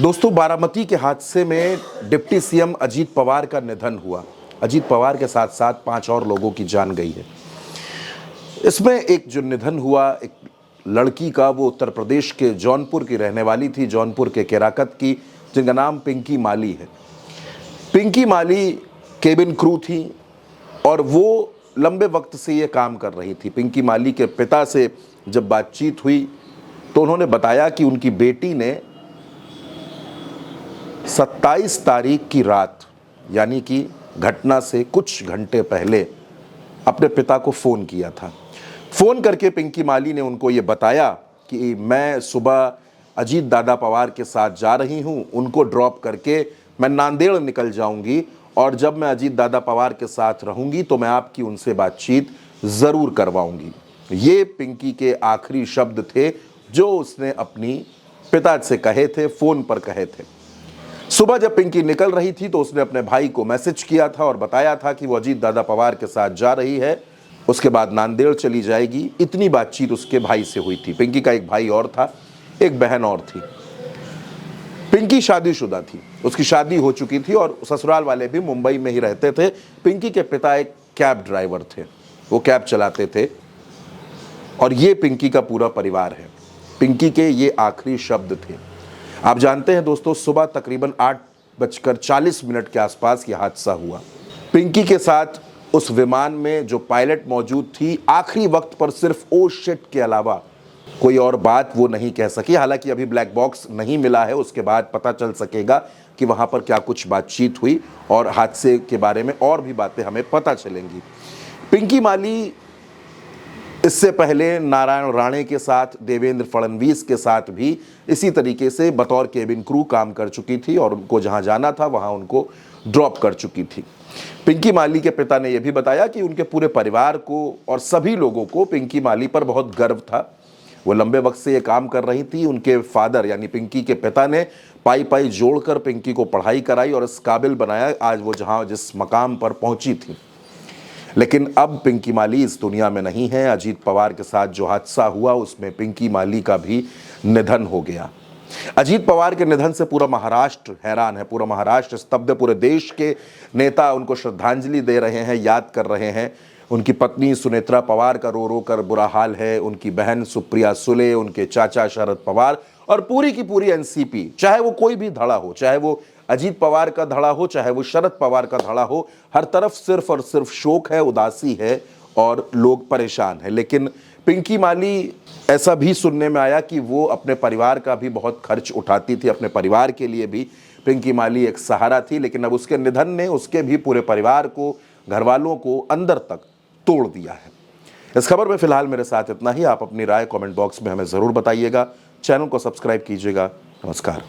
दोस्तों, बारामती के हादसे में डिप्टी सीएम अजीत पवार का निधन हुआ। अजीत पवार के साथ साथ 5 और लोगों की जान गई है। इसमें एक जो निधन हुआ एक लड़की का, वो उत्तर प्रदेश के जौनपुर की रहने वाली थी, जौनपुर के केराकत की, जिनका नाम पिंकी माली है। पिंकी माली केबिन क्रू थी और वो लंबे वक्त से ये काम कर रही थी। पिंकी माली के पिता से जब बातचीत हुई तो उन्होंने बताया कि उनकी बेटी ने 27 तारीख की रात, यानी कि घटना से कुछ घंटे पहले, अपने पिता को फ़ोन किया था। फ़ोन करके पिंकी माली ने उनको ये बताया कि मैं सुबह अजीत दादा पवार के साथ जा रही हूँ, उनको ड्रॉप करके मैं नांदेड़ निकल जाऊँगी और जब मैं अजीत दादा पवार के साथ रहूँगी तो मैं आपकी उनसे बातचीत ज़रूर करवाऊँगी। ये पिंकी के आखिरी शब्द थे जो उसने अपनी पिता से कहे थे, फ़ोन पर कहे थे। सुबह जब पिंकी निकल रही थी तो उसने अपने भाई को मैसेज किया था और बताया था कि वो अजीत दादा पवार के साथ जा रही है, उसके बाद नांदेड़ चली जाएगी। इतनी बातचीत उसके भाई से हुई थी। पिंकी का एक भाई और था, एक बहन और थी। पिंकी शादीशुदा थी, उसकी शादी हो चुकी थी और ससुराल वाले भी मुंबई में ही रहते थे। पिंकी के पिता एक कैब ड्राइवर थे, वो कैब चलाते थे और ये पिंकी का पूरा परिवार है। पिंकी के ये आखिरी शब्द थे। आप जानते हैं दोस्तों, सुबह तकरीबन 8:40 के आसपास ये हादसा हुआ। पिंकी के साथ उस विमान में जो पायलट मौजूद थी, आखिरी वक्त पर सिर्फ ओ शिट के अलावा कोई और बात वो नहीं कह सकी। हालांकि अभी ब्लैक बॉक्स नहीं मिला है, उसके बाद पता चल सकेगा कि वहां पर क्या कुछ बातचीत हुई और हादसे के बारे में और भी बातें हमें पता चलेंगी। पिंकी माली इससे पहले नारायण राणे के साथ, देवेंद्र फडणवीस के साथ भी इसी तरीके से बतौर केबिन क्रू काम कर चुकी थी और उनको जहां जाना था वहां उनको ड्रॉप कर चुकी थी। पिंकी माली के पिता ने यह भी बताया कि उनके पूरे परिवार को और सभी लोगों को पिंकी माली पर बहुत गर्व था। वो लंबे वक्त से ये काम कर रही थी। उनके फादर यानी पिंकी के पिता ने पाई पाई जोड़कर पिंकी को पढ़ाई कराई और इस काबिल बनाया आज वो जहां जिस मकाम पर पहुंची थी। लेकिन अब पिंकी माली इस दुनिया में नहीं है। अजीत पवार के साथ जो हादसा हुआ उसमें पिंकी माली का भी निधन हो गया। अजीत पवार के निधन से पूरा महाराष्ट्र हैरान है, पूरा महाराष्ट्र स्तब्ध। पूरे देश के नेता उनको श्रद्धांजलि दे रहे हैं, याद कर रहे हैं। उनकी पत्नी सुनेत्रा पवार का रो रो कर बुरा हाल है, उनकी बहन सुप्रिया सुले, उनके चाचा शरद पवार और पूरी की पूरी एनसीपी, चाहे वो कोई भी धड़ा हो, चाहे वो अजीत पवार का धड़ा हो, चाहे वो शरद पवार का धड़ा हो, हर तरफ सिर्फ और सिर्फ शोक है, उदासी है और लोग परेशान हैं। लेकिन पिंकी माली, ऐसा भी सुनने में आया कि वो अपने परिवार का भी बहुत खर्च उठाती थी, अपने परिवार के लिए भी पिंकी माली एक सहारा थी। लेकिन अब उसके निधन ने उसके भी पूरे परिवार को, घर वालों को अंदर तक तोड़ दिया है। इस खबर में फिलहाल मेरे साथ इतना ही। आप अपनी राय कमेंट बॉक्स में हमें ज़रूर बताइएगा। चैनल को सब्सक्राइब कीजिएगा। नमस्कार।